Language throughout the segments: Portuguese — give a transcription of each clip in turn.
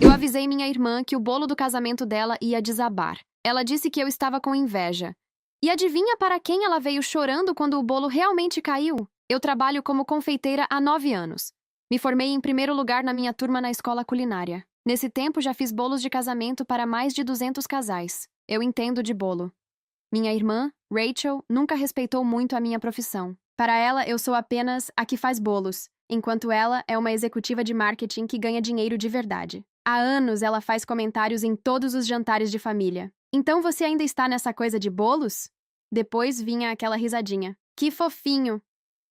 Eu avisei minha irmã que o bolo do casamento dela ia desabar. Ela disse que eu estava com inveja. E adivinha para quem ela veio chorando quando o bolo realmente caiu? Eu trabalho como confeiteira há 9 anos. Me formei em primeiro lugar na minha turma na escola culinária. Nesse tempo já fiz bolos de casamento para mais de 200 casais. Eu entendo de bolo. Minha irmã, Rachel, nunca respeitou muito a minha profissão. Para ela, eu sou apenas a que faz bolos, enquanto ela é uma executiva de marketing que ganha dinheiro de verdade. Há anos ela faz comentários em todos os jantares de família. Então você ainda está nessa coisa de bolos? Depois vinha aquela risadinha. Que fofinho!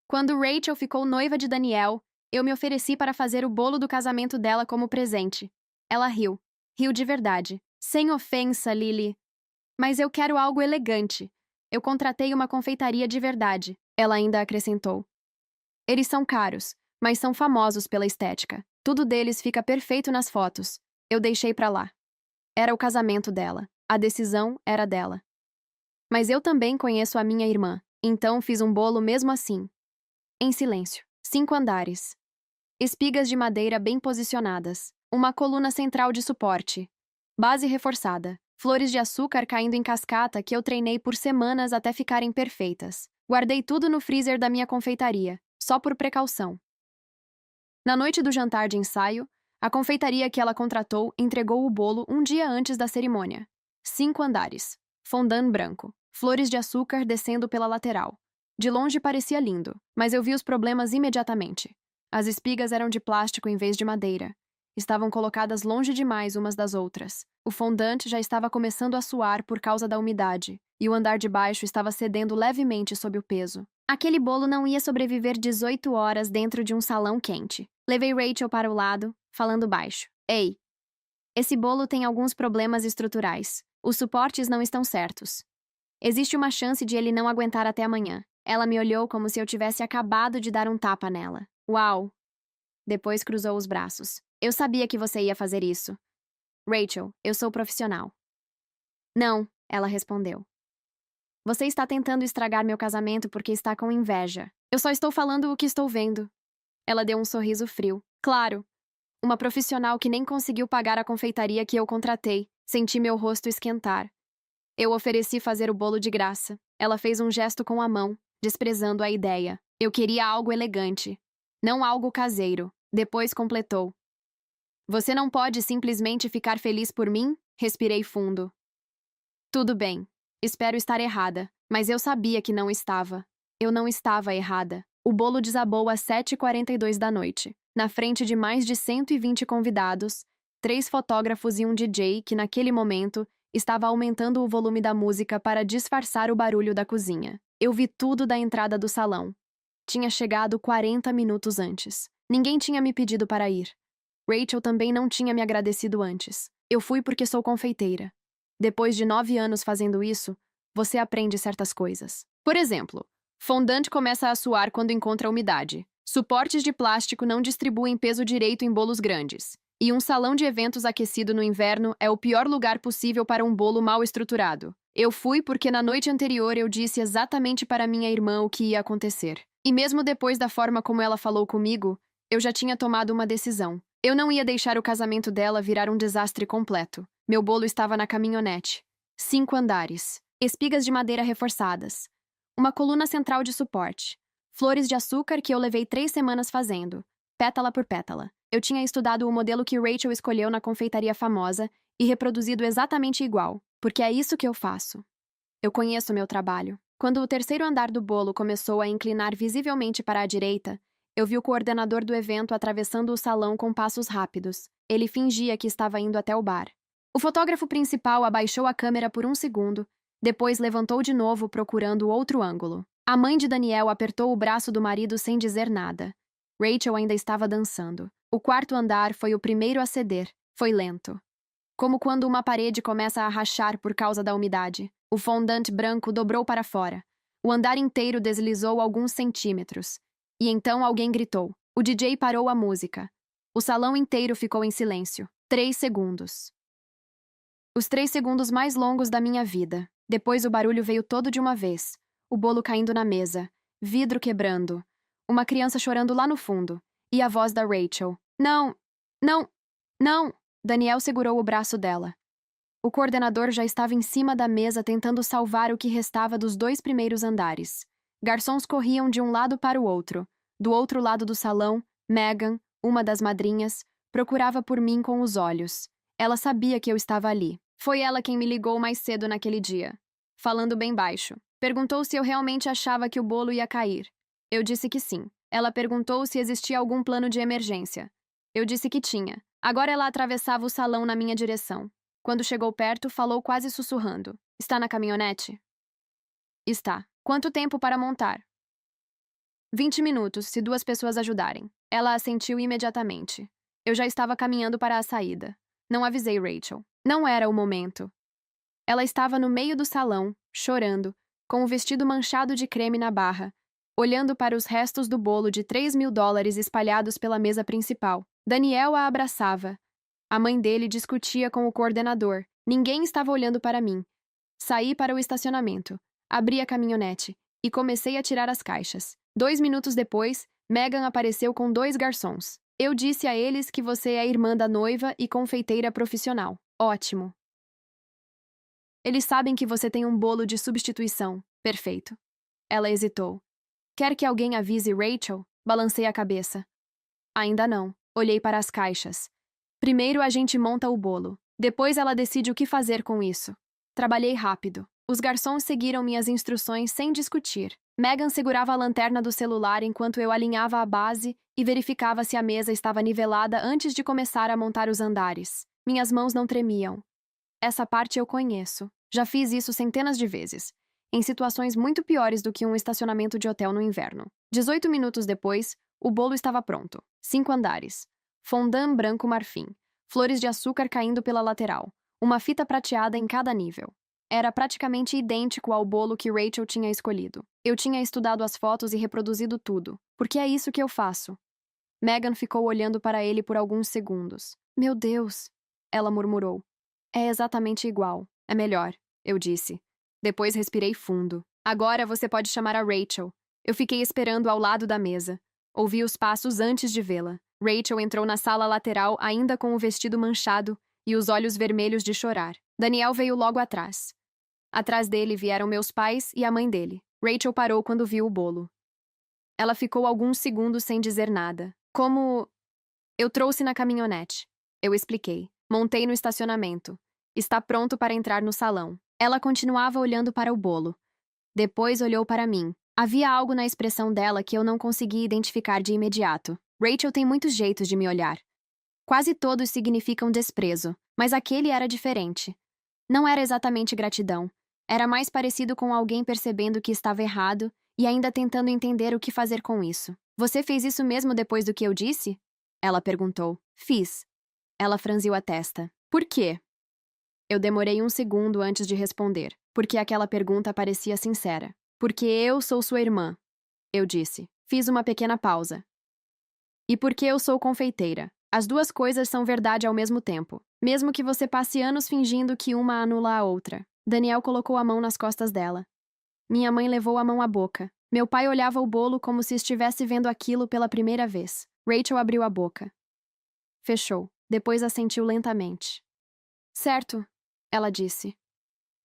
Quando Rachel ficou noiva de Daniel, eu me ofereci para fazer o bolo do casamento dela como presente. Ela riu. Riu de verdade. Sem ofensa, Lily. Mas eu quero algo elegante. Eu contratei uma confeitaria de verdade. Ela ainda acrescentou. Eles são caros, mas são famosos pela estética. Tudo deles fica perfeito nas fotos. Eu deixei pra lá. Era o casamento dela. A decisão era dela. Mas eu também conheço a minha irmã, então fiz um bolo mesmo assim. Em silêncio. 5 andares. Espigas de madeira bem posicionadas. Uma coluna central de suporte. Base reforçada. Flores de açúcar caindo em cascata que eu treinei por semanas até ficarem perfeitas. Guardei tudo no freezer da minha confeitaria, só por precaução. Na noite do jantar de ensaio, a confeitaria que ela contratou entregou o bolo um dia antes da cerimônia. 5 andares. Fondant branco. Flores de açúcar descendo pela lateral. De longe parecia lindo, mas eu vi os problemas imediatamente. As espigas eram de plástico em vez de madeira. Estavam colocadas longe demais umas das outras. O fondant já estava começando a suar por causa da umidade, e o andar de baixo estava cedendo levemente sob o peso. Aquele bolo não ia sobreviver 18 horas dentro de um salão quente. Levei Rachel para o lado, falando baixo. Ei, esse bolo tem alguns problemas estruturais. Os suportes não estão certos. Existe uma chance de ele não aguentar até amanhã. Ela me olhou como se eu tivesse acabado de dar um tapa nela. Uau! Depois cruzou os braços. Eu sabia que você ia fazer isso. Rachel, eu sou profissional. Não, ela respondeu. Você está tentando estragar meu casamento porque está com inveja. Eu só estou falando o que estou vendo. Ela deu um sorriso frio. Claro. Uma profissional que nem conseguiu pagar a confeitaria que eu contratei. Senti meu rosto esquentar. Eu ofereci fazer o bolo de graça. Ela fez um gesto com a mão, desprezando a ideia. Eu queria algo elegante, não algo caseiro. Depois completou. Você não pode simplesmente ficar feliz por mim? Respirei fundo. Tudo bem. Espero estar errada, mas eu sabia que não estava. Eu não estava errada. O bolo desabou às 7h42 da noite, na frente de mais de 120 convidados, 3 fotógrafos e um DJ que, naquele momento, estava aumentando o volume da música para disfarçar o barulho da cozinha. Eu vi tudo da entrada do salão. Tinha chegado 40 minutos antes. Ninguém tinha me pedido para ir. Rachel também não tinha me agradecido antes. Eu fui porque sou confeiteira. Depois de 9 anos fazendo isso, você aprende certas coisas. Por exemplo, fondant começa a suar quando encontra umidade. Suportes de plástico não distribuem peso direito em bolos grandes. E um salão de eventos aquecido no inverno é o pior lugar possível para um bolo mal estruturado. Eu fui porque na noite anterior eu disse exatamente para minha irmã o que ia acontecer. E mesmo depois da forma como ela falou comigo, eu já tinha tomado uma decisão. Eu não ia deixar o casamento dela virar um desastre completo. Meu bolo estava na caminhonete. 5 andares. Espigas de madeira reforçadas. Uma coluna central de suporte. Flores de açúcar que eu levei 3 semanas fazendo. Pétala por pétala. Eu tinha estudado o modelo que Rachel escolheu na confeitaria famosa e reproduzido exatamente igual, porque é isso que eu faço. Eu conheço meu trabalho. Quando o terceiro andar do bolo começou a inclinar visivelmente para a direita, eu vi o coordenador do evento atravessando o salão com passos rápidos. Ele fingia que estava indo até o bar. O fotógrafo principal abaixou a câmera por um segundo, depois levantou de novo procurando outro ângulo. A mãe de Daniel apertou o braço do marido sem dizer nada. Rachel ainda estava dançando. O quarto andar foi o primeiro a ceder. Foi lento. Como quando uma parede começa a rachar por causa da umidade. O fondant branco dobrou para fora. O andar inteiro deslizou alguns centímetros. E então alguém gritou. O DJ parou a música. O salão inteiro ficou em silêncio. 3 segundos. Os 3 segundos mais longos da minha vida. Depois o barulho veio todo de uma vez. O bolo caindo na mesa. Vidro quebrando. Uma criança chorando lá no fundo. E a voz da Rachel. Não! Não! Não! Daniel segurou o braço dela. O coordenador já estava em cima da mesa tentando salvar o que restava dos 2 primeiros andares. Garçons corriam de um lado para o outro. Do outro lado do salão, Megan, uma das madrinhas, procurava por mim com os olhos. Ela sabia que eu estava ali. Foi ela quem me ligou mais cedo naquele dia, falando bem baixo. Perguntou se eu realmente achava que o bolo ia cair. Eu disse que sim. Ela perguntou se existia algum plano de emergência. Eu disse que tinha. Agora ela atravessava o salão na minha direção. Quando chegou perto, falou quase sussurrando. Está na caminhonete? Está. Quanto tempo para montar? 20 minutos, se 2 pessoas ajudarem. Ela assentiu imediatamente. Eu já estava caminhando para a saída. Não avisei Rachel. Não era o momento. Ela estava no meio do salão, chorando, com o vestido manchado de creme na barra, olhando para os restos do bolo de $3.000 espalhados pela mesa principal. Daniel a abraçava. A mãe dele discutia com o coordenador. Ninguém estava olhando para mim. Saí para o estacionamento, abri a caminhonete e comecei a tirar as caixas. 2 minutos depois, Megan apareceu com 2 garçons. Eu disse a eles que você é a irmã da noiva e confeiteira profissional. Ótimo. Eles sabem que você tem um bolo de substituição. Perfeito. Ela hesitou. Quer que alguém avise Rachel? Balancei a cabeça. Ainda não. Olhei para as caixas. Primeiro a gente monta o bolo. Depois ela decide o que fazer com isso. Trabalhei rápido. Os garçons seguiram minhas instruções sem discutir. Megan segurava a lanterna do celular enquanto eu alinhava a base e verificava se a mesa estava nivelada antes de começar a montar os andares. Minhas mãos não tremiam. Essa parte eu conheço. Já fiz isso centenas de vezes, em situações muito piores do que um estacionamento de hotel no inverno. 18 minutos depois, o bolo estava pronto. 5 andares. Fondant branco marfim. Flores de açúcar caindo pela lateral. Uma fita prateada em cada nível. Era praticamente idêntico ao bolo que Rachel tinha escolhido. Eu tinha estudado as fotos e reproduzido tudo, porque é isso que eu faço. Megan ficou olhando para ele por alguns segundos. Meu Deus, ela murmurou. É exatamente igual. É melhor, eu disse. Depois respirei fundo. Agora você pode chamar a Rachel. Eu fiquei esperando ao lado da mesa. Ouvi os passos antes de vê-la. Rachel entrou na sala lateral ainda com o vestido manchado e os olhos vermelhos de chorar. Daniel veio logo atrás. Atrás dele vieram meus pais e a mãe dele. Rachel parou quando viu o bolo. Ela ficou alguns segundos sem dizer nada. Como... Eu trouxe na caminhonete. Eu expliquei. Montei no estacionamento. Está pronto para entrar no salão. Ela continuava olhando para o bolo. Depois olhou para mim. Havia algo na expressão dela que eu não conseguia identificar de imediato. Rachel tem muitos jeitos de me olhar. Quase todos significam desprezo, mas aquele era diferente. Não era exatamente gratidão. Era mais parecido com alguém percebendo que estava errado e ainda tentando entender o que fazer com isso. Você fez isso mesmo depois do que eu disse? Ela perguntou. Fiz. Ela franziu a testa. Por quê? Eu demorei um segundo antes de responder, porque aquela pergunta parecia sincera. Porque eu sou sua irmã, eu disse. Fiz uma pequena pausa. E porque eu sou confeiteira. As 2 coisas são verdade ao mesmo tempo, mesmo que você passe anos fingindo que uma anula a outra. Daniel colocou a mão nas costas dela. Minha mãe levou a mão à boca. Meu pai olhava o bolo como se estivesse vendo aquilo pela primeira vez. Rachel abriu a boca. Fechou. Depois assentiu lentamente. Certo, ela disse.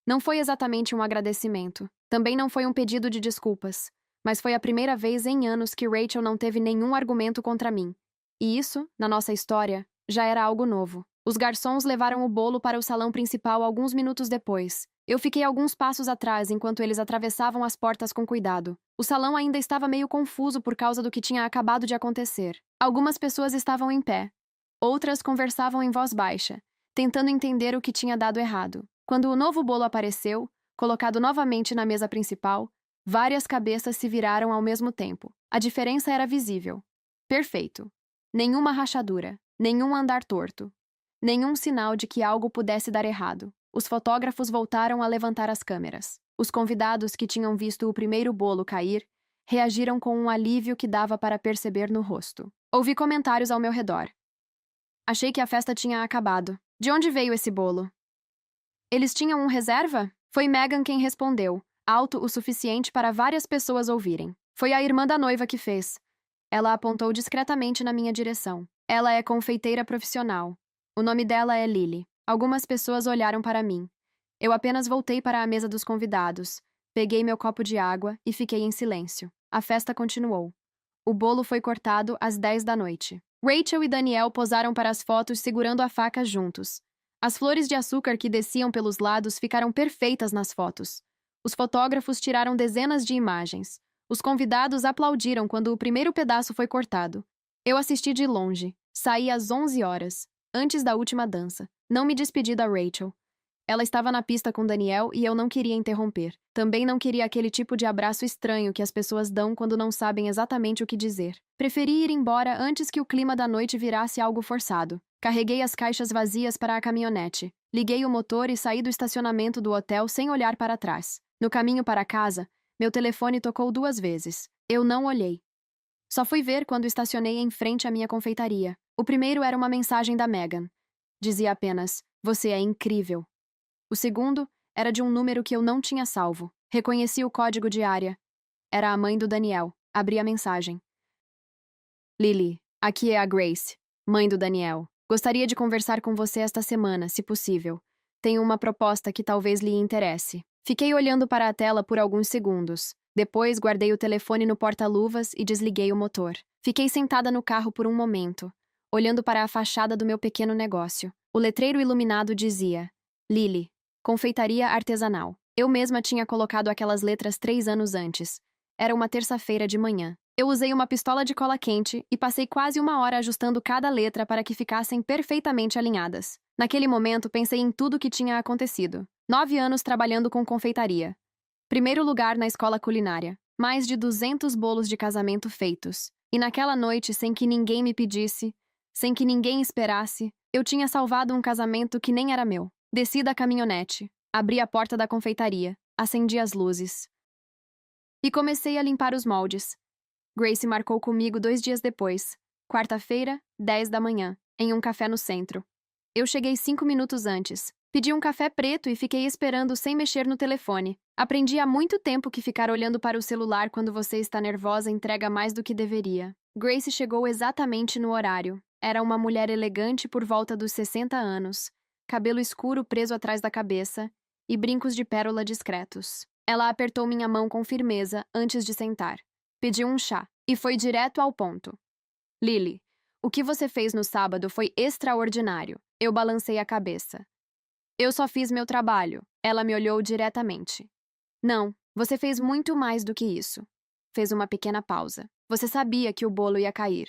Não foi exatamente um agradecimento. Também não foi um pedido de desculpas. Mas foi a primeira vez em anos que Rachel não teve nenhum argumento contra mim. E isso, na nossa história, já era algo novo. Os garçons levaram o bolo para o salão principal alguns minutos depois. Eu fiquei alguns passos atrás enquanto eles atravessavam as portas com cuidado. O salão ainda estava meio confuso por causa do que tinha acabado de acontecer. Algumas pessoas estavam em pé. Outras conversavam em voz baixa, tentando entender o que tinha dado errado. Quando o novo bolo apareceu, colocado novamente na mesa principal, várias cabeças se viraram ao mesmo tempo. A diferença era visível. Perfeito. Nenhuma rachadura, nenhum andar torto, nenhum sinal de que algo pudesse dar errado. Os fotógrafos voltaram a levantar as câmeras. Os convidados que tinham visto o primeiro bolo cair reagiram com um alívio que dava para perceber no rosto. Ouvi comentários ao meu redor. Achei que a festa tinha acabado. De onde veio esse bolo? Eles tinham um reserva? Foi Megan quem respondeu, alto o suficiente para várias pessoas ouvirem. Foi a irmã da noiva que fez. Ela apontou discretamente na minha direção. Ela é confeiteira profissional. O nome dela é Lily. Algumas pessoas olharam para mim. Eu apenas voltei para a mesa dos convidados, peguei meu copo de água e fiquei em silêncio. A festa continuou. O bolo foi cortado às 10 da noite. Rachel e Daniel posaram para as fotos segurando a faca juntos. As flores de açúcar que desciam pelos lados ficaram perfeitas nas fotos. Os fotógrafos tiraram dezenas de imagens. Os convidados aplaudiram quando o primeiro pedaço foi cortado. Eu assisti de longe. Saí às 11 horas, antes da última dança. Não me despedi da Rachel. Ela estava na pista com Daniel e eu não queria interromper. Também não queria aquele tipo de abraço estranho que as pessoas dão quando não sabem exatamente o que dizer. Preferi ir embora antes que o clima da noite virasse algo forçado. Carreguei as caixas vazias para a caminhonete. Liguei o motor e saí do estacionamento do hotel sem olhar para trás. No caminho para casa, meu telefone tocou 2 vezes. Eu não olhei. Só fui ver quando estacionei em frente à minha confeitaria. O primeiro era uma mensagem da Megan. Dizia apenas: "Você é incrível." O segundo era de um número que eu não tinha salvo. Reconheci o código de área. Era a mãe do Daniel. Abri a mensagem. "Lily, aqui é a Grace, mãe do Daniel. Gostaria de conversar com você esta semana, se possível. Tenho uma proposta que talvez lhe interesse." Fiquei olhando para a tela por alguns segundos. Depois, guardei o telefone no porta-luvas e desliguei o motor. Fiquei sentada no carro por um momento, olhando para a fachada do meu pequeno negócio. O letreiro iluminado dizia: Lily, confeitaria artesanal. Eu mesma tinha colocado aquelas letras 3 anos antes. Era uma terça-feira de manhã. Eu usei uma pistola de cola quente e passei quase 1 hora ajustando cada letra para que ficassem perfeitamente alinhadas. Naquele momento, pensei em tudo o que tinha acontecido. 9 anos trabalhando com confeitaria. Primeiro lugar na escola culinária. Mais de 200 bolos de casamento feitos. E naquela noite, sem que ninguém me pedisse, sem que ninguém esperasse, eu tinha salvado um casamento que nem era meu. Desci da caminhonete, abri a porta da confeitaria, acendi as luzes. E comecei a limpar os moldes. Grace marcou comigo 2 dias depois, quarta-feira, 10 da manhã, em um café no centro. Eu cheguei 5 minutos antes. Pedi um café preto e fiquei esperando sem mexer no telefone. Aprendi há muito tempo que ficar olhando para o celular quando você está nervosa entrega mais do que deveria. Grace chegou exatamente no horário. Era uma mulher elegante por volta dos 60 anos, cabelo escuro preso atrás da cabeça e brincos de pérola discretos. Ela apertou minha mão com firmeza antes de sentar. Pediu um chá e foi direto ao ponto. Lily, o que você fez no sábado foi extraordinário. Eu balancei a cabeça. Eu só fiz meu trabalho. Ela me olhou diretamente. Não, você fez muito mais do que isso. Fez uma pequena pausa. Você sabia que o bolo ia cair.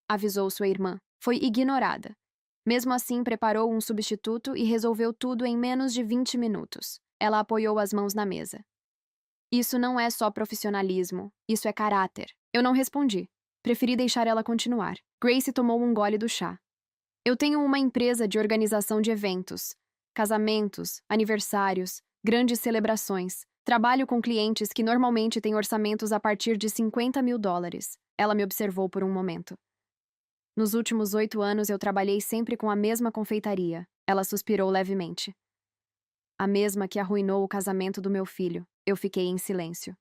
Avisou sua irmã. Foi ignorada. Mesmo assim, preparou um substituto e resolveu tudo em menos de 20 minutos. Ela apoiou as mãos na mesa. Isso não é só profissionalismo, isso é caráter. Eu não respondi. Preferi deixar ela continuar. Grace tomou um gole do chá. Eu tenho uma empresa de organização de eventos. Casamentos, aniversários, grandes celebrações. Trabalho com clientes que normalmente têm orçamentos a partir de $50.000. Ela me observou por um momento. Nos últimos 8 anos eu trabalhei sempre com a mesma confeitaria. Ela suspirou levemente. A mesma que arruinou o casamento do meu filho. Eu fiquei em silêncio.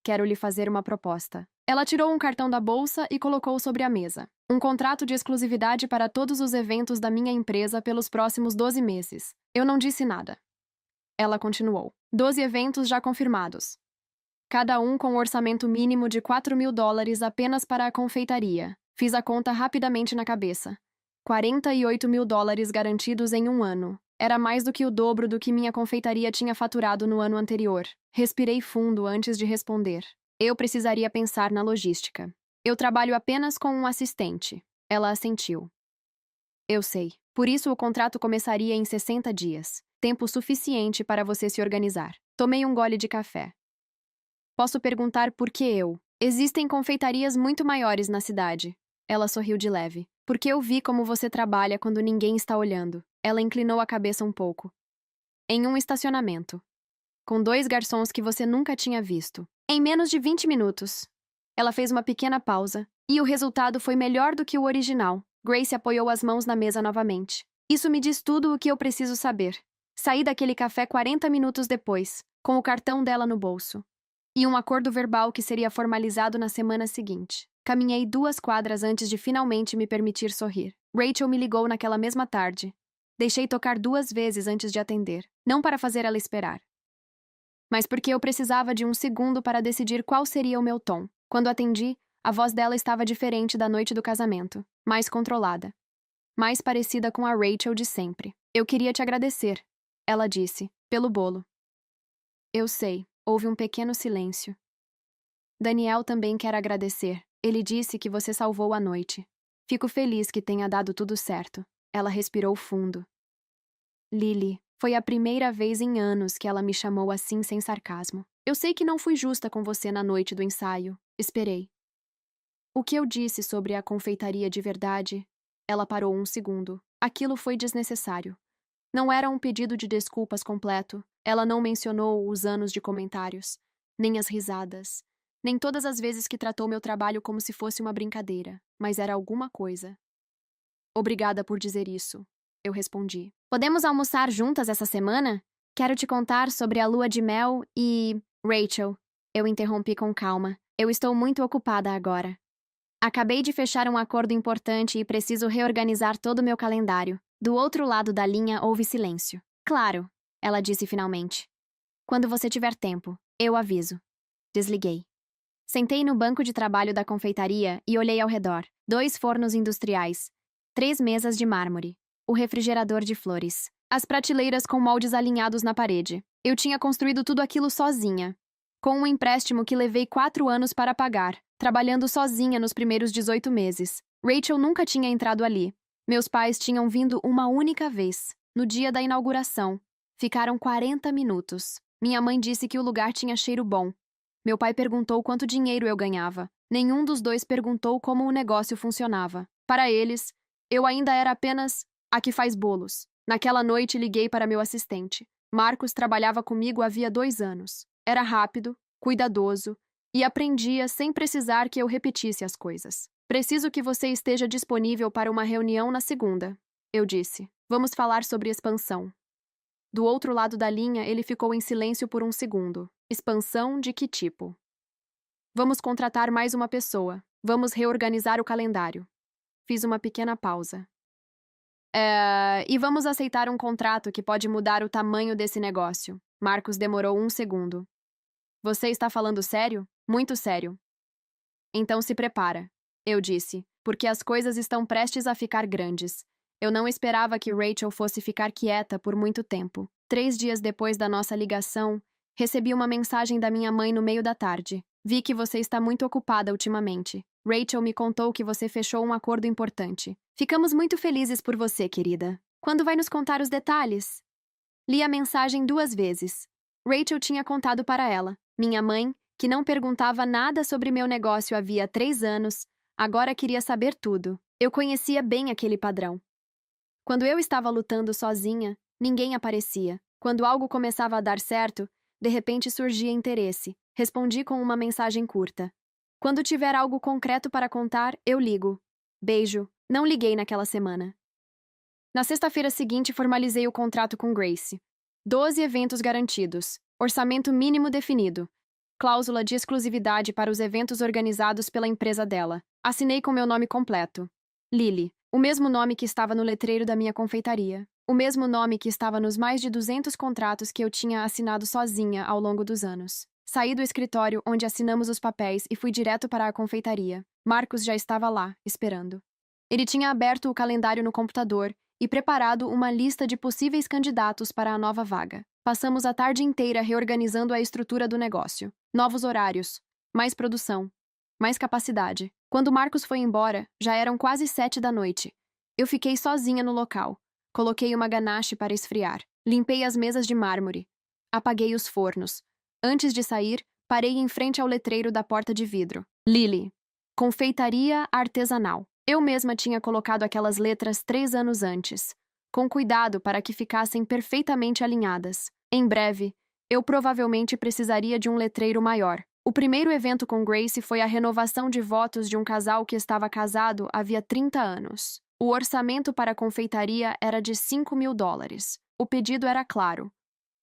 Quero lhe fazer uma proposta. Ela tirou um cartão da bolsa e colocou sobre a mesa. Um contrato de exclusividade para todos os eventos da minha empresa pelos próximos 12 meses. Eu não disse nada. Ela continuou. 12 eventos já confirmados. Cada um com um orçamento mínimo de $4.000 apenas para a confeitaria. Fiz a conta rapidamente na cabeça. $48.000 garantidos em 1 ano. Era mais do que o dobro do que minha confeitaria tinha faturado no ano anterior. Respirei fundo antes de responder. Eu precisaria pensar na logística. Eu trabalho apenas com um assistente. Ela assentiu. Eu sei. Por isso o contrato começaria em 60 dias. Tempo suficiente para você se organizar. Tomei um gole de café. Posso perguntar por que eu? Existem confeitarias muito maiores na cidade. Ela sorriu de leve. Porque eu vi como você trabalha quando ninguém está olhando. Ela inclinou a cabeça um pouco. Em um estacionamento. Com 2 garçons que você nunca tinha visto. Em menos de 20 minutos. Ela fez uma pequena pausa. E o resultado foi melhor do que o original. Grace apoiou as mãos na mesa novamente. Isso me diz tudo o que eu preciso saber. Saí daquele café 40 minutos depois, com o cartão dela no bolso. E um acordo verbal que seria formalizado na semana seguinte. Caminhei 2 quadras antes de finalmente me permitir sorrir. Rachel me ligou naquela mesma tarde. Deixei tocar 2 vezes antes de atender, não para fazer ela esperar, mas porque eu precisava de um segundo para decidir qual seria o meu tom. Quando atendi, a voz dela estava diferente da noite do casamento, mais controlada, mais parecida com a Rachel de sempre. Eu queria te agradecer, ela disse, pelo bolo. Eu sei, houve um pequeno silêncio. Daniel também quer agradecer. Ele disse que você salvou a noite. Fico feliz que tenha dado tudo certo. Ela respirou fundo. Lily, foi a primeira vez em anos que ela me chamou assim sem sarcasmo. Eu sei que não fui justa com você na noite do ensaio. Esperei. O que eu disse sobre a confeitaria de verdade? Ela parou um segundo. Aquilo foi desnecessário. Não era um pedido de desculpas completo. Ela não mencionou os anos de comentários, nem as risadas, nem todas as vezes que tratou meu trabalho como se fosse uma brincadeira, mas era alguma coisa. Obrigada por dizer isso, eu respondi. Podemos almoçar juntas essa semana? Quero te contar sobre a lua de mel e... Rachel, eu interrompi com calma. Eu estou muito ocupada agora. Acabei de fechar um acordo importante e preciso reorganizar todo o meu calendário. Do outro lado da linha houve silêncio. Claro, ela disse finalmente. Quando você tiver tempo, eu aviso. Desliguei. Sentei no banco de trabalho da confeitaria e olhei ao redor. 2 fornos industriais, 3 mesas de mármore, o refrigerador de flores, as prateleiras com moldes alinhados na parede. Eu tinha construído tudo aquilo sozinha, com um empréstimo que levei 4 anos para pagar, trabalhando sozinha nos primeiros 18 meses. Rachel nunca tinha entrado ali. Meus pais tinham vindo uma única vez, no dia da inauguração. Ficaram 40 minutos. Minha mãe disse que o lugar tinha cheiro bom. Meu pai perguntou quanto dinheiro eu ganhava. Nenhum dos dois perguntou como o negócio funcionava. Para eles, eu ainda era apenas a que faz bolos. Naquela noite liguei para meu assistente. Marcos trabalhava comigo havia 2 anos. Era rápido, cuidadoso e aprendia sem precisar que eu repetisse as coisas. Preciso que você esteja disponível para uma reunião na segunda, eu disse. Vamos falar sobre expansão. Do outro lado da linha, ele ficou em silêncio por um segundo. Expansão de que tipo? Vamos contratar mais uma pessoa. Vamos reorganizar o calendário. Fiz uma pequena pausa. E vamos aceitar um contrato que pode mudar o tamanho desse negócio. Marcos demorou um segundo. Você está falando sério? Muito sério. Então se prepara, eu disse, porque as coisas estão prestes a ficar grandes. Eu não esperava que Rachel fosse ficar quieta por muito tempo. 3 dias depois da nossa ligação, recebi uma mensagem da minha mãe no meio da tarde. Vi que você está muito ocupada ultimamente. Rachel me contou que você fechou um acordo importante. Ficamos muito felizes por você, querida. Quando vai nos contar os detalhes? Li a mensagem 2 vezes. Rachel tinha contado para ela. Minha mãe, que não perguntava nada sobre meu negócio havia 3 anos, agora queria saber tudo. Eu conhecia bem aquele padrão. Quando eu estava lutando sozinha, ninguém aparecia. Quando algo começava a dar certo, de repente surgia interesse. Respondi com uma mensagem curta. Quando tiver algo concreto para contar, eu ligo. Beijo. Não liguei naquela semana. Na sexta-feira seguinte, formalizei o contrato com Grace. 12 eventos garantidos. Orçamento mínimo definido. Cláusula de exclusividade para os eventos organizados pela empresa dela. Assinei com meu nome completo. Lily. O mesmo nome que estava no letreiro da minha confeitaria. O mesmo nome que estava nos mais de 200 contratos que eu tinha assinado sozinha ao longo dos anos. Saí do escritório onde assinamos os papéis e fui direto para a confeitaria. Marcos já estava lá, esperando. Ele tinha aberto o calendário no computador e preparado uma lista de possíveis candidatos para a nova vaga. Passamos a tarde inteira reorganizando a estrutura do negócio. Novos horários, mais produção, mais capacidade. Quando Marcos foi embora, já eram quase 7 da noite. Eu fiquei sozinha no local. Coloquei uma ganache para esfriar. Limpei as mesas de mármore. Apaguei os fornos. Antes de sair, parei em frente ao letreiro da porta de vidro. Lily. Confeitaria artesanal. Eu mesma tinha colocado aquelas letras 3 anos antes, com cuidado para que ficassem perfeitamente alinhadas. Em breve, eu provavelmente precisaria de um letreiro maior. O primeiro evento com Grace foi a renovação de votos de um casal que estava casado havia 30 anos. O orçamento para a confeitaria era de $5.000. O pedido era claro.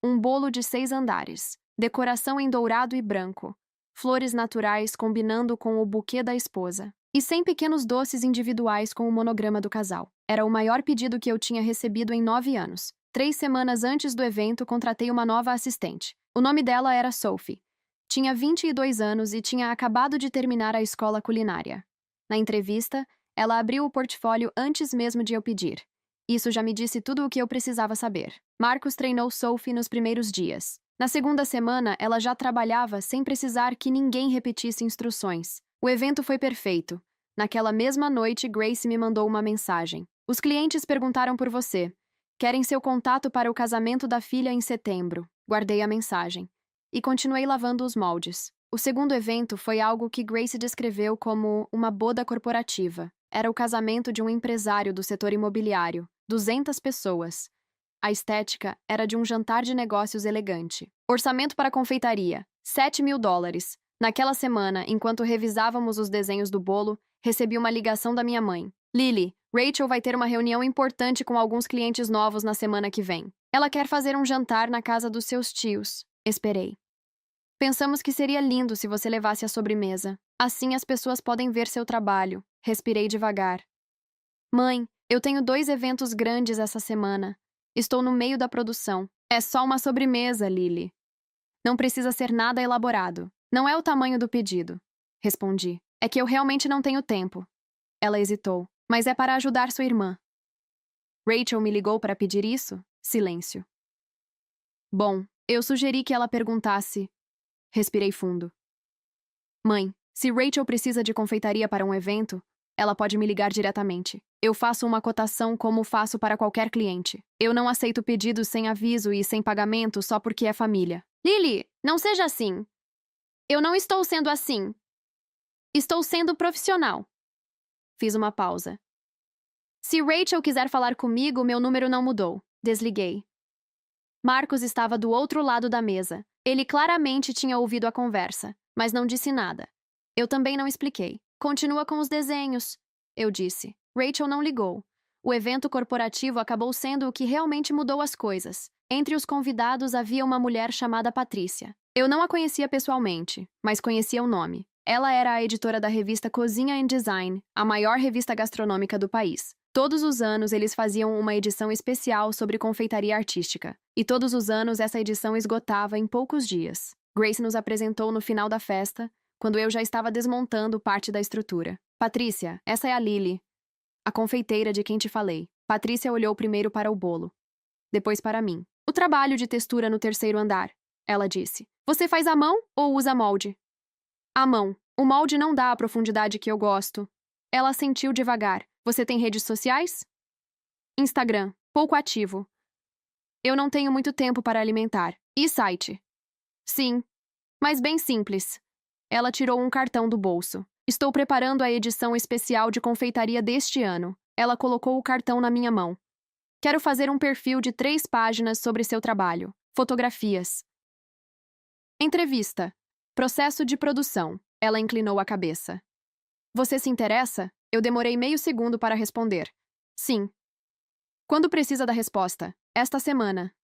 Um bolo de 6 andares, decoração em dourado e branco, flores naturais combinando com o buquê da esposa. e 100 pequenos doces individuais com o monograma do casal. Era o maior pedido que eu tinha recebido em 9 anos. 3 semanas antes do evento, contratei uma nova assistente. O nome dela era Sophie. Tinha 22 anos e tinha acabado de terminar a escola culinária. Na entrevista, ela abriu o portfólio antes mesmo de eu pedir. Isso já me disse tudo o que eu precisava saber. Marcos treinou Sophie nos primeiros dias. Na segunda semana, ela já trabalhava sem precisar que ninguém repetisse instruções. O evento foi perfeito. Naquela mesma noite, Grace me mandou uma mensagem. Os clientes perguntaram por você. Querem seu contato para o casamento da filha em setembro. Guardei a mensagem. E continuei lavando os moldes. O segundo evento foi algo que Grace descreveu como uma boda corporativa. Era o casamento de um empresário do setor imobiliário. 200 pessoas. A estética era de um jantar de negócios elegante. Orçamento para confeitaria: $7.000. Naquela semana, enquanto revisávamos os desenhos do bolo, recebi uma ligação da minha mãe. Lily, Rachel vai ter uma reunião importante com alguns clientes novos na semana que vem. Ela quer fazer um jantar na casa dos seus tios. Esperei. Pensamos que seria lindo se você levasse a sobremesa. Assim as pessoas podem ver seu trabalho. Respirei devagar. Mãe, eu tenho 2 eventos grandes essa semana. Estou no meio da produção. É só uma sobremesa, Lily. Não precisa ser nada elaborado. Não é o tamanho do pedido. Respondi. É que eu realmente não tenho tempo. Ela hesitou. Mas é para ajudar sua irmã. Rachel me ligou para pedir isso? Silêncio. Bom, eu sugeri que ela perguntasse. Respirei fundo. Mãe, se Rachel precisa de confeitaria para um evento, ela pode me ligar diretamente. Eu faço uma cotação como faço para qualquer cliente. Eu não aceito pedidos sem aviso e sem pagamento só porque é família. Lily, não seja assim. Eu não estou sendo assim. Estou sendo profissional. Fiz uma pausa. Se Rachel quiser falar comigo, meu número não mudou. Desliguei. Marcos estava do outro lado da mesa. Ele claramente tinha ouvido a conversa, mas não disse nada. Eu também não expliquei. Continua com os desenhos, eu disse. Rachel não ligou. O evento corporativo acabou sendo o que realmente mudou as coisas. Entre os convidados havia uma mulher chamada Patrícia. Eu não a conhecia pessoalmente, mas conhecia o nome. Ela era a editora da revista Cozinha and Design, a maior revista gastronômica do país. Todos os anos eles faziam uma edição especial sobre confeitaria artística. E todos os anos essa edição esgotava em poucos dias. Grace nos apresentou no final da festa, quando eu já estava desmontando parte da estrutura. Patrícia, essa é a Lily, a confeiteira de quem te falei. Patrícia olhou primeiro para o bolo, depois para mim. O trabalho de textura no terceiro andar, ela disse. Você faz à mão ou usa molde? À mão. O molde não dá a profundidade que eu gosto. Ela assentiu devagar. Você tem redes sociais? Instagram. Pouco ativo. Eu não tenho muito tempo para alimentar. E site? Sim. Mas bem simples. Ela tirou um cartão do bolso. Estou preparando a edição especial de confeitaria deste ano. Ela colocou o cartão na minha mão. Quero fazer um perfil de 3 páginas sobre seu trabalho. Fotografias. Entrevista. Processo de produção. Ela inclinou a cabeça. Você se interessa? Eu demorei meio segundo para responder. Sim. Quando precisa da resposta? Esta semana.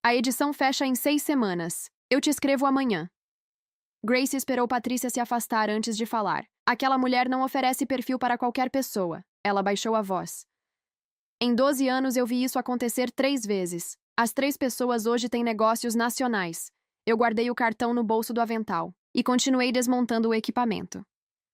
A edição fecha em 6 semanas. Eu te escrevo amanhã. Grace esperou Patrícia se afastar antes de falar. Aquela mulher não oferece perfil para qualquer pessoa. Ela baixou a voz. Em 12 anos eu vi isso acontecer 3 vezes. As 3 pessoas hoje têm negócios nacionais. Eu guardei o cartão no bolso do avental e continuei desmontando o equipamento.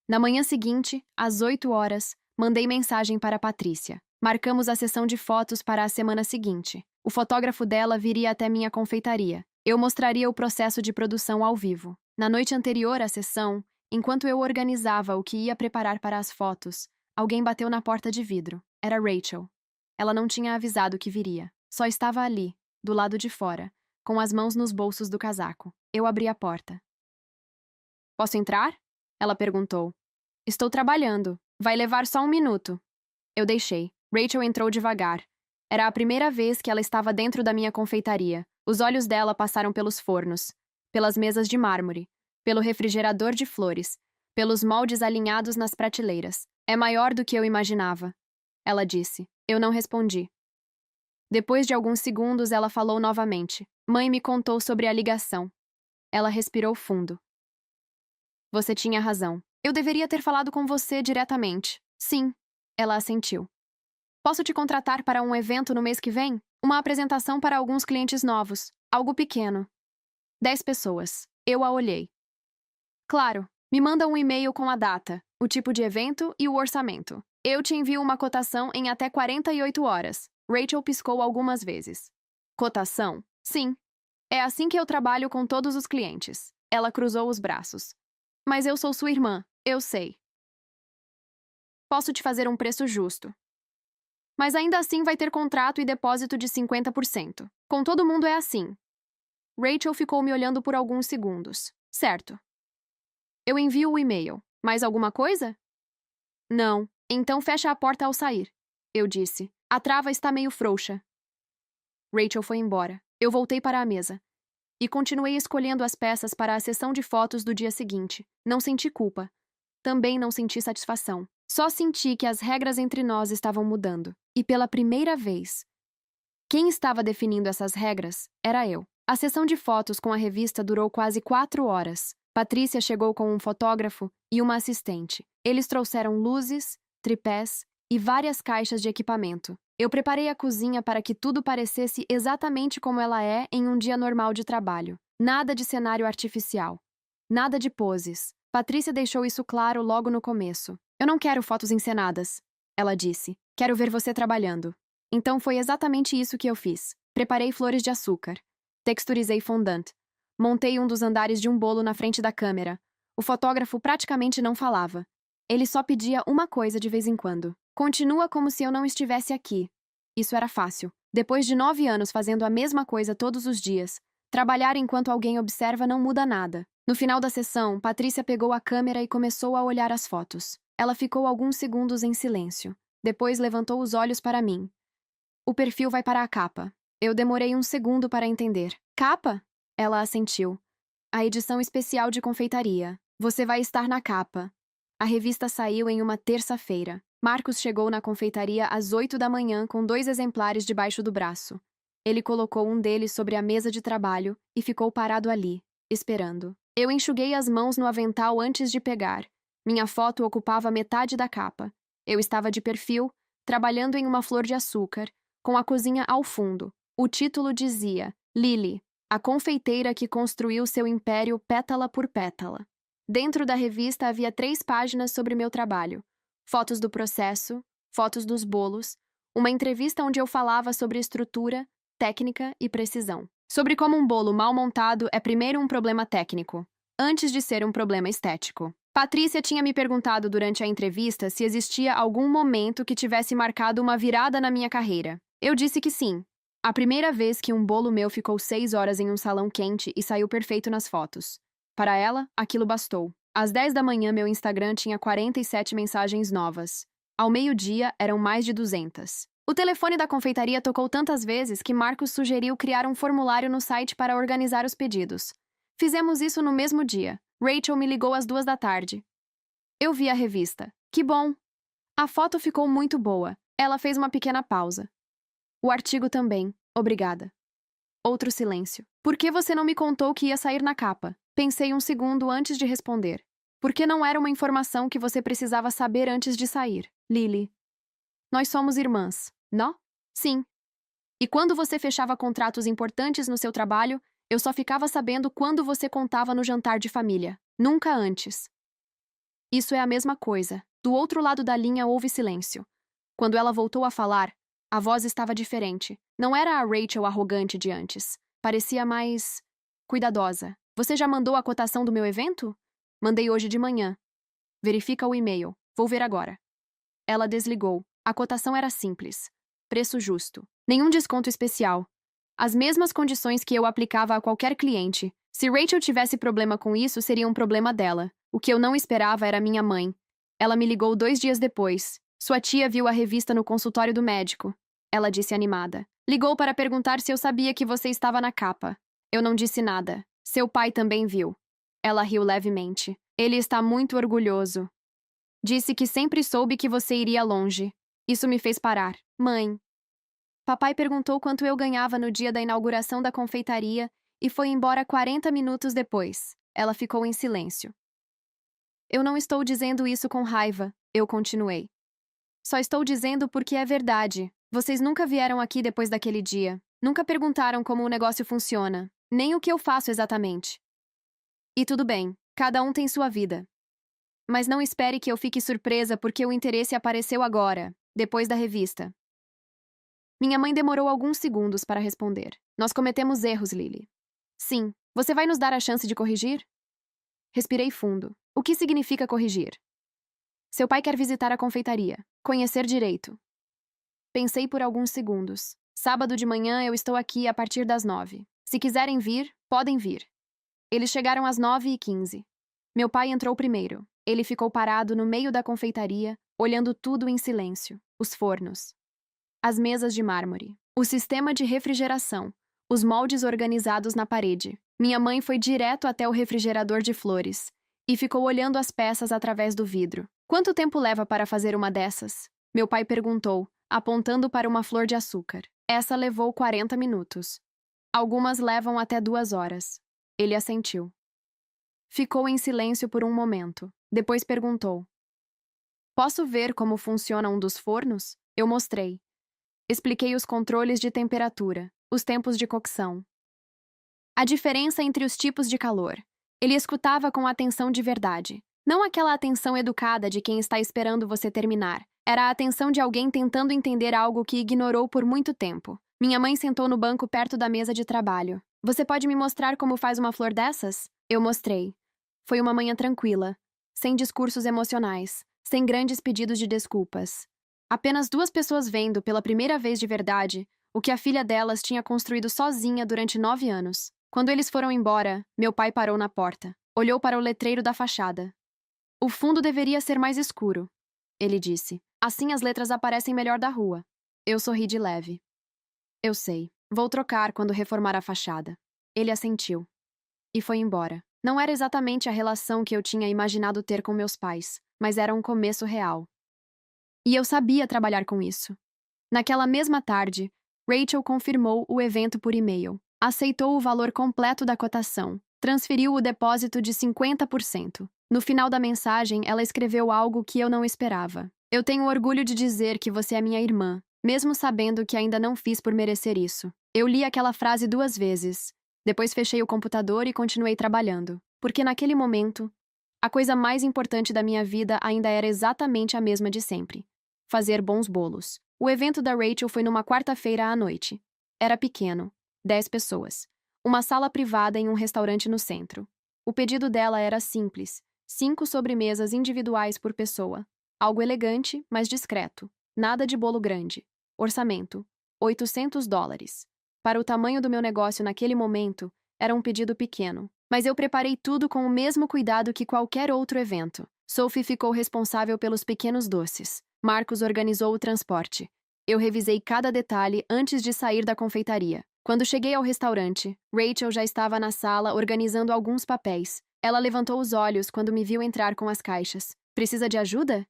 Na manhã seguinte, às 8 horas, mandei mensagem para Patrícia. Marcamos a sessão de fotos para a semana seguinte. O fotógrafo dela viria até minha confeitaria. Eu mostraria o processo de produção ao vivo. Na noite anterior à sessão, enquanto eu organizava o que ia preparar para as fotos, alguém bateu na porta de vidro. Era Rachel. Ela não tinha avisado que viria. Só estava ali, do lado de fora, com as mãos nos bolsos do casaco. Eu abri a porta. Posso entrar? Ela perguntou. Estou trabalhando. Vai levar só 1 minuto. Eu deixei. Rachel entrou devagar. Era a primeira vez que ela estava dentro da minha confeitaria. Os olhos dela passaram pelos fornos, pelas mesas de mármore, pelo refrigerador de flores, pelos moldes alinhados nas prateleiras. É maior do que eu imaginava, ela disse. Eu não respondi. Depois de alguns segundos, ela falou novamente. Mãe me contou sobre a ligação. Ela respirou fundo. Você tinha razão. Eu deveria ter falado com você diretamente. Sim, ela assentiu. Posso te contratar para um evento no mês que vem? Uma apresentação para alguns clientes novos. Algo pequeno. 10 pessoas. Eu a olhei. Claro, me manda um e-mail com a data, o tipo de evento e o orçamento. Eu te envio uma cotação em até 48 horas. Rachel piscou algumas vezes. Cotação? Sim. É assim que eu trabalho com todos os clientes. Ela cruzou os braços. Mas eu sou sua irmã, eu sei. Posso te fazer um preço justo. Mas ainda assim vai ter contrato e depósito de 50%. Com todo mundo é assim. Rachel ficou me olhando por alguns segundos. Certo. Eu envio o e-mail. Mais alguma coisa? Não. Então fecha a porta ao sair. Eu disse. A trava está meio frouxa. Rachel foi embora. Eu voltei para a mesa. E continuei escolhendo as peças para a sessão de fotos do dia seguinte. Não senti culpa. Também não senti satisfação. Só senti que as regras entre nós estavam mudando. E pela primeira vez, quem estava definindo essas regras era eu. A sessão de fotos com a revista durou quase 4 horas. Patrícia chegou com um fotógrafo e uma assistente. Eles trouxeram luzes, tripés e várias caixas de equipamento. Eu preparei a cozinha para que tudo parecesse exatamente como ela é em um dia normal de trabalho. Nada de cenário artificial. Nada de poses. Patrícia deixou isso claro logo no começo. Eu não quero fotos encenadas, ela disse. Quero ver você trabalhando. Então foi exatamente isso que eu fiz. Preparei flores de açúcar. Texturizei fondant. Montei um dos andares de um bolo na frente da câmera. O fotógrafo praticamente não falava. Ele só pedia uma coisa de vez em quando. Continua como se eu não estivesse aqui. Isso era fácil. Depois de 9 anos fazendo a mesma coisa todos os dias, trabalhar enquanto alguém observa não muda nada. No final da sessão, Patrícia pegou a câmera e começou a olhar as fotos. Ela ficou alguns segundos em silêncio. Depois levantou os olhos para mim. O perfil vai para a capa. Eu demorei um segundo para entender. Capa? Ela assentiu. A edição especial de confeitaria. Você vai estar na capa. A revista saiu em uma terça-feira. Marcos chegou na confeitaria às 8 da manhã com 2 exemplares debaixo do braço. Ele colocou um deles sobre a mesa de trabalho e ficou parado ali, esperando. Eu enxuguei as mãos no avental antes de pegar. Minha foto ocupava metade da capa. Eu estava de perfil, trabalhando em uma flor de açúcar, com a cozinha ao fundo. O título dizia: Lily, a confeiteira que construiu seu império pétala por pétala. Dentro da revista havia 3 páginas sobre meu trabalho. Fotos do processo, fotos dos bolos, uma entrevista onde eu falava sobre estrutura, técnica e precisão. Sobre como um bolo mal montado é primeiro um problema técnico, antes de ser um problema estético. Patrícia tinha me perguntado durante a entrevista se existia algum momento que tivesse marcado uma virada na minha carreira. Eu disse que sim. A primeira vez que um bolo meu ficou 6 horas em um salão quente e saiu perfeito nas fotos. Para ela, aquilo bastou. Às 10 da manhã, meu Instagram tinha 47 mensagens novas. Ao meio-dia, eram mais de 200. O telefone da confeitaria tocou tantas vezes que Marcos sugeriu criar um formulário no site para organizar os pedidos. Fizemos isso no mesmo dia. Rachel me ligou às 2 da tarde. Eu vi a revista. Que bom! A foto ficou muito boa. Ela fez uma pequena pausa. O artigo também. Obrigada. Outro silêncio. Por que você não me contou que ia sair na capa? Pensei um segundo antes de responder. Porque não era uma informação que você precisava saber antes de sair. Lily. Nós somos irmãs, não? Sim. E quando você fechava contratos importantes no seu trabalho, eu só ficava sabendo quando você contava no jantar de família. Nunca antes. Isso é a mesma coisa. Do outro lado da linha houve silêncio. Quando ela voltou a falar, a voz estava diferente. Não era a Rachel arrogante de antes. Parecia mais cuidadosa. Você já mandou a cotação do meu evento? Mandei hoje de manhã. Verifica o e-mail. Vou ver agora. Ela desligou. A cotação era simples. Preço justo. Nenhum desconto especial. As mesmas condições que eu aplicava a qualquer cliente. Se Rachel tivesse problema com isso, seria um problema dela. O que eu não esperava era minha mãe. Ela me ligou 2 dias depois. Sua tia viu a revista no consultório do médico. Ela disse animada. Ligou para perguntar se eu sabia que você estava na capa. Eu não disse nada. Seu pai também viu. Ela riu levemente. Ele está muito orgulhoso. Disse que sempre soube que você iria longe. Isso me fez parar. Mãe. Papai perguntou quanto eu ganhava no dia da inauguração da confeitaria e foi embora 40 minutos depois. Ela ficou em silêncio. Eu não estou dizendo isso com raiva, eu continuei. Só estou dizendo porque é verdade. Vocês nunca vieram aqui depois daquele dia. Nunca perguntaram como o negócio funciona, nem o que eu faço exatamente. E tudo bem, cada um tem sua vida. Mas não espere que eu fique surpresa porque o interesse apareceu agora, depois da revista. Minha mãe demorou alguns segundos para responder. Nós cometemos erros, Lily. Sim, você vai nos dar a chance de corrigir? Respirei fundo. O que significa corrigir? Seu pai quer visitar a confeitaria. Conhecer direito. Pensei por alguns segundos. Sábado de manhã eu estou aqui a partir das 9. Se quiserem vir, podem vir. Eles chegaram às 9h15. Meu pai entrou primeiro. Ele ficou parado no meio da confeitaria, olhando tudo em silêncio. Os fornos. As mesas de mármore. O sistema de refrigeração. Os moldes organizados na parede. Minha mãe foi direto até o refrigerador de flores e ficou olhando as peças através do vidro. Quanto tempo leva para fazer uma dessas? Meu pai perguntou, apontando para uma flor de açúcar. Essa levou 40 minutos. Algumas levam até 2 horas. Ele assentiu. Ficou em silêncio por um momento. Depois perguntou: Posso ver como funciona um dos fornos? Eu mostrei. Expliquei os controles de temperatura, os tempos de cocção. A diferença entre os tipos de calor. Ele escutava com atenção de verdade. Não aquela atenção educada de quem está esperando você terminar. Era a atenção de alguém tentando entender algo que ignorou por muito tempo. Minha mãe sentou no banco perto da mesa de trabalho. Você pode me mostrar como faz uma flor dessas? Eu mostrei. Foi uma manhã tranquila, sem discursos emocionais, sem grandes pedidos de desculpas. Apenas 2 pessoas vendo, pela primeira vez de verdade, o que a filha delas tinha construído sozinha durante 9 anos. Quando eles foram embora, meu pai parou na porta. Olhou para o letreiro da fachada. O fundo deveria ser mais escuro, ele disse. Assim as letras aparecem melhor da rua. Eu sorri de leve. Eu sei. Vou trocar quando reformar a fachada. Ele assentiu. E foi embora. Não era exatamente a relação que eu tinha imaginado ter com meus pais, mas era um começo real. E eu sabia trabalhar com isso. Naquela mesma tarde, Rachel confirmou o evento por e-mail. Aceitou o valor completo da cotação. Transferiu o depósito de 50%. No final da mensagem, ela escreveu algo que eu não esperava. Eu tenho orgulho de dizer que você é minha irmã, mesmo sabendo que ainda não fiz por merecer isso. Eu li aquela frase 2 vezes. Depois fechei o computador e continuei trabalhando. Porque naquele momento, a coisa mais importante da minha vida ainda era exatamente a mesma de sempre. Fazer bons bolos. O evento da Rachel foi numa quarta-feira à noite. Era pequeno. 10 pessoas. Uma sala privada em um restaurante no centro. O pedido dela era simples. 5 sobremesas individuais por pessoa. Algo elegante, mas discreto. Nada de bolo grande. Orçamento: $800. Para o tamanho do meu negócio naquele momento, era um pedido pequeno. Mas eu preparei tudo com o mesmo cuidado que qualquer outro evento. Sophie ficou responsável pelos pequenos doces. Marcos organizou o transporte. Eu revisei cada detalhe antes de sair da confeitaria. Quando cheguei ao restaurante, Rachel já estava na sala organizando alguns papéis. Ela levantou os olhos quando me viu entrar com as caixas. Precisa de ajuda?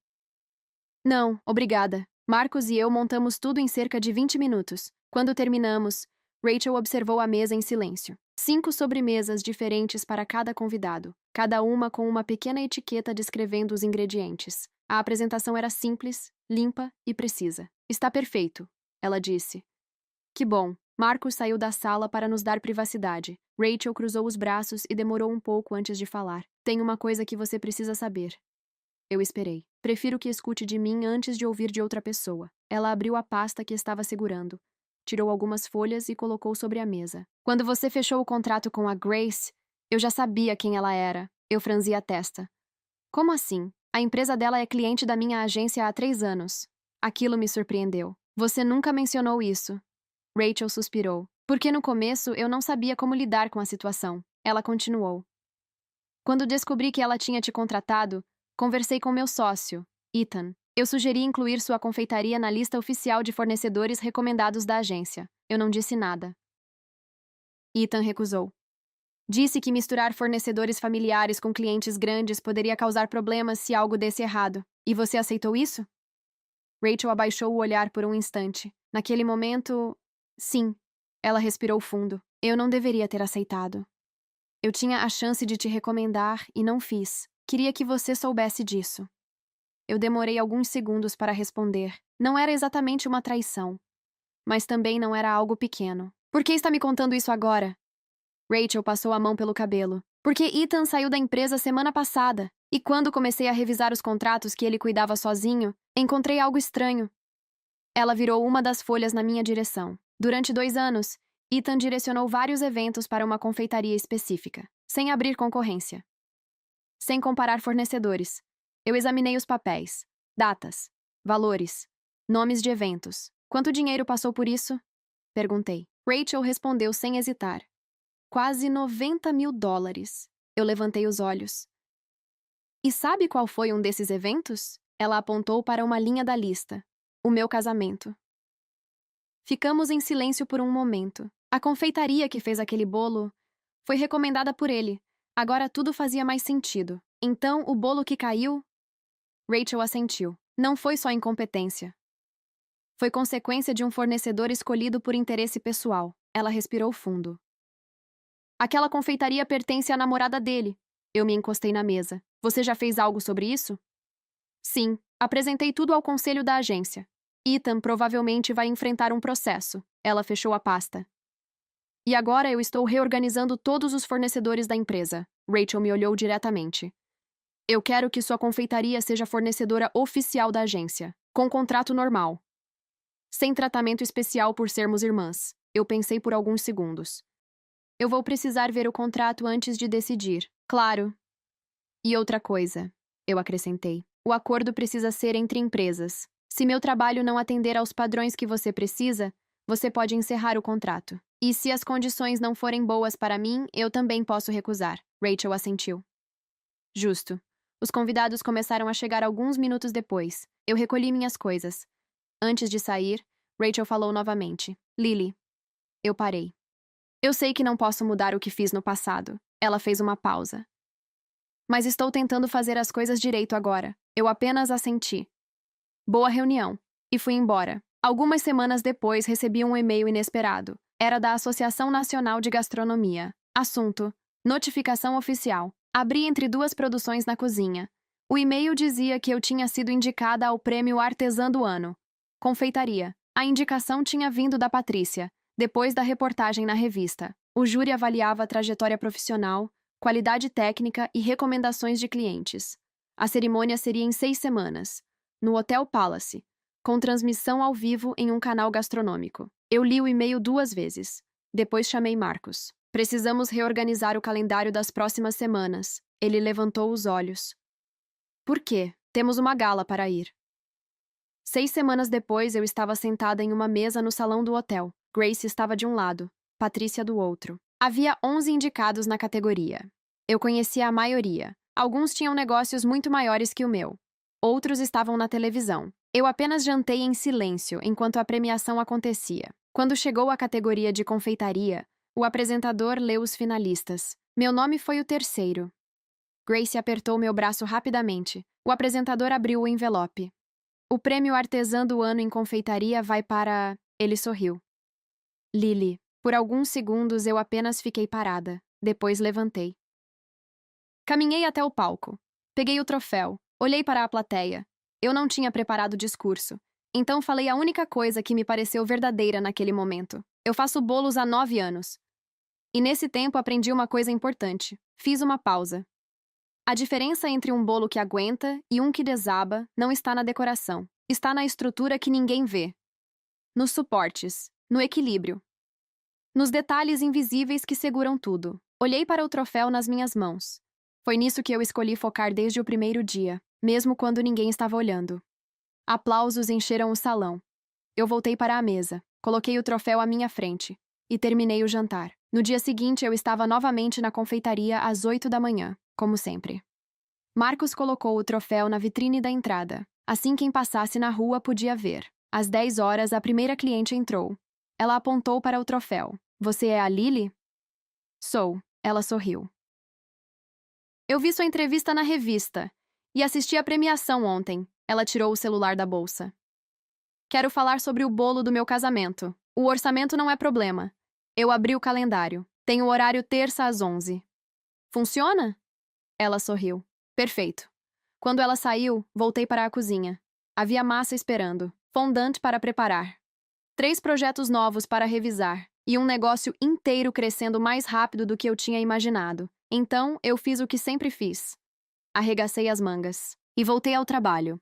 Não, obrigada. Marcos e eu montamos tudo em cerca de 20 minutos. Quando terminamos, Rachel observou a mesa em silêncio. 5 sobremesas diferentes para cada convidado, cada uma com uma pequena etiqueta descrevendo os ingredientes. A apresentação era simples, limpa e precisa. Está perfeito, ela disse. Que bom. Marcos saiu da sala para nos dar privacidade. Rachel cruzou os braços e demorou um pouco antes de falar. Tem uma coisa que você precisa saber. Eu esperei. Prefiro que escute de mim antes de ouvir de outra pessoa. Ela abriu a pasta que estava segurando. Tirou algumas folhas e colocou sobre a mesa. Quando você fechou o contrato com a Grace, eu já sabia quem ela era. Eu franzi a testa. Como assim? A empresa dela é cliente da minha agência há 3 anos. Aquilo me surpreendeu. Você nunca mencionou isso. Rachel suspirou. Porque no começo eu não sabia como lidar com a situação. Ela continuou. Quando descobri que ela tinha te contratado, conversei com meu sócio, Ethan. Eu sugeri incluir sua confeitaria na lista oficial de fornecedores recomendados da agência. Eu não disse nada. Ethan recusou. Disse que misturar fornecedores familiares com clientes grandes poderia causar problemas se algo desse errado. E você aceitou isso? Rachel abaixou o olhar por um instante. Naquele momento, sim. Ela respirou fundo. Eu não deveria ter aceitado. Eu tinha a chance de te recomendar e não fiz. queria que você soubesse disso. Eu demorei alguns segundos para responder. Não era exatamente uma traição, mas também não era algo pequeno. Por que está me contando isso agora? Rachel passou a mão pelo cabelo. Porque Ethan saiu da empresa semana passada, e quando comecei a revisar os contratos que ele cuidava sozinho, encontrei algo estranho. Ela virou uma das folhas na minha direção. Durante 2 anos, Ethan direcionou vários eventos para uma confeitaria específica, sem abrir concorrência. Sem comparar fornecedores. Eu examinei os papéis, datas, valores, nomes de eventos. Quanto dinheiro passou por isso? Perguntei. Rachel respondeu sem hesitar. Quase $90.000. Eu levantei os olhos. E sabe qual foi um desses eventos? Ela apontou para uma linha da lista. O meu casamento. Ficamos em silêncio por um momento. A confeitaria que fez aquele bolo foi recomendada por ele. Agora tudo fazia mais sentido. Então, o bolo que caiu? Rachel assentiu. Não foi só incompetência. Foi consequência de um fornecedor escolhido por interesse pessoal. Ela respirou fundo. Aquela confeitaria pertence à namorada dele. Eu me encostei na mesa. Você já fez algo sobre isso? Sim, apresentei tudo ao conselho da agência. Ethan provavelmente vai enfrentar um processo. Ela fechou a pasta. E agora eu estou reorganizando todos os fornecedores da empresa. Rachel me olhou diretamente. Eu quero que sua confeitaria seja fornecedora oficial da agência, com contrato normal. Sem tratamento especial por sermos irmãs. Eu pensei por alguns segundos. Eu vou precisar ver o contrato antes de decidir. Claro. E outra coisa, eu acrescentei. O acordo precisa ser entre empresas. Se meu trabalho não atender aos padrões que você precisa, você pode encerrar o contrato. E se as condições não forem boas para mim, eu também posso recusar. Rachel assentiu. Justo. Os convidados começaram a chegar alguns minutos depois. Eu recolhi minhas coisas. Antes de sair, Rachel falou novamente. Lily. Eu parei. Eu sei que não posso mudar o que fiz no passado. Ela fez uma pausa. Mas estou tentando fazer as coisas direito agora. Eu apenas assenti. Boa reunião. E fui embora. Algumas semanas depois recebi um e-mail inesperado. Era da Associação Nacional de Gastronomia. Assunto: notificação oficial. Abri entre 2 produções na cozinha. O e-mail dizia que eu tinha sido indicada ao Prêmio Artesã do Ano. Confeitaria. A indicação tinha vindo da Patrícia, depois da reportagem na revista. O júri avaliava a trajetória profissional, qualidade técnica e recomendações de clientes. A cerimônia seria em 6 semanas, no Hotel Palace, com transmissão ao vivo em um canal gastronômico. Eu li o e-mail 2 vezes. Depois chamei Marcos. Precisamos reorganizar o calendário das próximas semanas. Ele levantou os olhos. Por quê? Temos uma gala para ir. 6 semanas depois, eu estava sentada em uma mesa no salão do hotel. Grace estava de um lado, Patrícia do outro. Havia 11 indicados na categoria. Eu conhecia a maioria. Alguns tinham negócios muito maiores que o meu. Outros estavam na televisão. Eu apenas jantei em silêncio enquanto a premiação acontecia. Quando chegou a categoria de confeitaria, o apresentador leu os finalistas. Meu nome foi o terceiro. Grace apertou meu braço rapidamente. O apresentador abriu o envelope. O prêmio Artesã do Ano em confeitaria vai para... Ele sorriu. Lily. Por alguns segundos eu apenas fiquei parada. Depois levantei. Caminhei até o palco. Peguei o troféu. Olhei para a plateia. Eu não tinha preparado o discurso. Então falei a única coisa que me pareceu verdadeira naquele momento. Eu faço bolos há 9 anos. E nesse tempo aprendi uma coisa importante. Fiz uma pausa. A diferença entre um bolo que aguenta e um que desaba não está na decoração. Está na estrutura que ninguém vê. Nos suportes. No equilíbrio. Nos detalhes invisíveis que seguram tudo. Olhei para o troféu nas minhas mãos. Foi nisso que eu escolhi focar desde o primeiro dia, mesmo quando ninguém estava olhando. Aplausos encheram o salão. Eu voltei para a mesa, coloquei o troféu à minha frente e terminei o jantar. No dia seguinte, eu estava novamente na confeitaria às 8 da manhã, como sempre. Marcos colocou o troféu na vitrine da entrada. Assim quem passasse na rua podia ver. Às 10 horas, a primeira cliente entrou. Ela apontou para o troféu. Você é a Lily? Sou. Ela sorriu. Eu vi sua entrevista na revista e assisti à premiação ontem. Ela tirou o celular da bolsa. Quero falar sobre o bolo do meu casamento. O orçamento não é problema. Eu abri o calendário. Tenho horário terça às 11. Funciona? Ela sorriu. Perfeito. Quando ela saiu, voltei para a cozinha. Havia massa esperando, fondant para preparar, 3 projetos novos para revisar e um negócio inteiro crescendo mais rápido do que eu tinha imaginado. Então, eu fiz o que sempre fiz. Arregacei as mangas e voltei ao trabalho.